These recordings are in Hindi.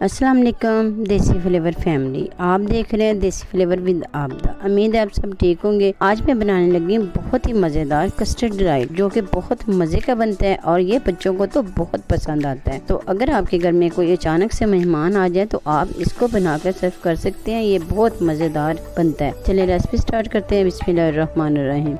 अस्सलाम वालेकुम देसी फ्लेवर फैमिली, आप देख रहे हैं देसी फ्लेवर विद आपदा। उम्मीद है आप सब ठीक होंगे। आज मैं बनाने लगी हूँ बहुत ही मज़ेदार कस्टर्ड डिलाइट, जो कि बहुत मज़े का बनता है और ये बच्चों को तो बहुत पसंद आता है। तो अगर आपके घर में कोई अचानक से मेहमान आ जाए तो आप इसको बनाकर सर्व कर सकते हैं। ये बहुत मज़ेदार बनता है। चलिए रेसिपी स्टार्ट करते हैं। बिस्मिल्लाहिर्रहमानिर्रहीम।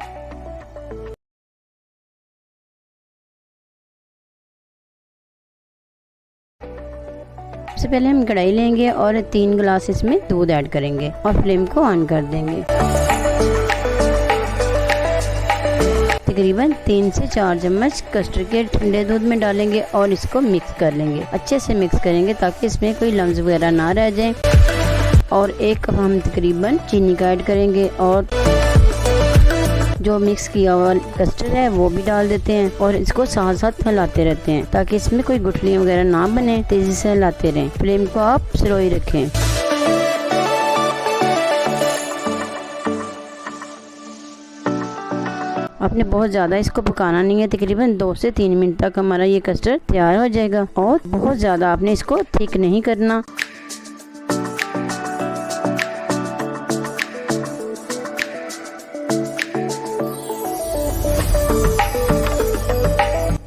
सबसे पहले हम कढ़ाई लेंगे और 3 गिलास इसमें दूध ऐड करेंगे और फ्लेम को ऑन कर देंगे। तकरीबन 3 से 4 चम्मच कस्टर्ड के ठंडे दूध में डालेंगे और इसको मिक्स कर लेंगे। अच्छे से मिक्स करेंगे ताकि इसमें कोई लम्स वगैरह ना रह जाए। और 1 कप हम तकरीबन चीनी का ऐड करेंगे और जो मिक्स किया हुआ कस्टर्ड है वो भी डाल देते हैं और इसको साथ साथ फैलाते रहते हैं ताकि इसमें कोई गुठलियां वगैरह ना बने। तेजी से हिलाते रहें। फ्लेम को आप स्लो ही रखें। आपने बहुत ज़्यादा इसको पकाना नहीं है। तकरीबन 2 से 3 मिनट तक हमारा ये कस्टर्ड तैयार हो जाएगा और बहुत ज़्यादा आपने इसको थिक नहीं करना।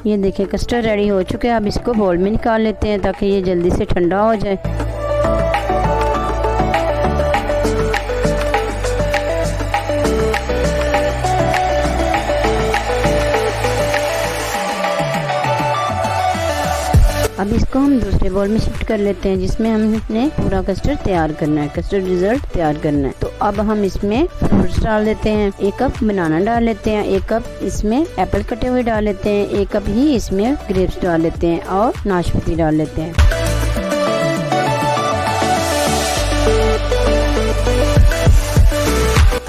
ये देखिए कस्टर्ड रेडी हो चुके हैं। अब इसको बाउल में निकाल लेते हैं ताकि ये जल्दी से ठंडा हो जाए। अब इसको हम दूसरे बाउल में शिफ्ट कर लेते हैं जिसमें हमने पूरा कस्टर्ड तैयार करना है, कस्टर्ड डिजर्ट तैयार करना है। तो अब हम इसमें फ्रूट्स डाल देते हैं। 1 कप बनाना डाल लेते हैं, 1 कप इसमें एप्पल कटे हुए डाल लेते हैं, 1 कप ही इसमें ग्रेप्स डाल लेते हैं और नाशपाती डाल लेते हैं।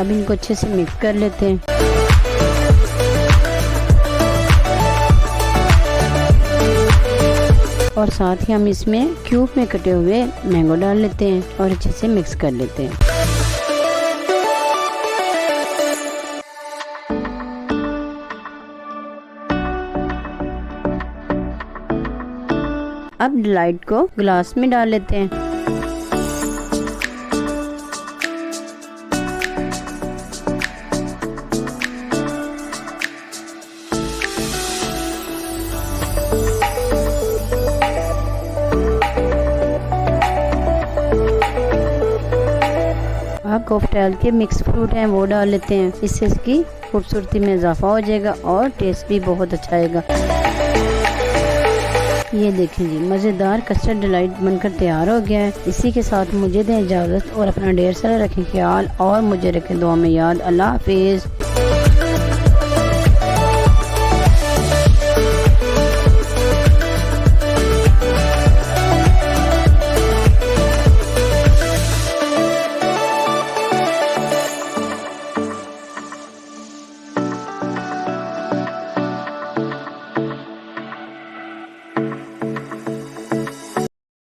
अब इनको अच्छे से मिक्स कर लेते हैं। और साथ ही हम इसमें क्यूब में कटे हुए मैंगो डाल लेते हैं और अच्छे से मिक्स कर लेते हैं। अब डिलाइट को ग्लास में डाल लेते हैं। अब कॉकटेल के मिक्स फ्रूट हैं वो डाल लेते हैं। इससे इसकी खूबसूरती में इजाफा हो जाएगा और टेस्ट भी बहुत अच्छा आएगा। ये देखें जी, मज़ेदार कस्टर्ड डिलाइट बनकर तैयार हो गया है। इसी के साथ मुझे दें इजाज़त और अपना ढेर सारा रखें ख्याल और मुझे रखें दुआ में याद। अल्लाह हाफिज़।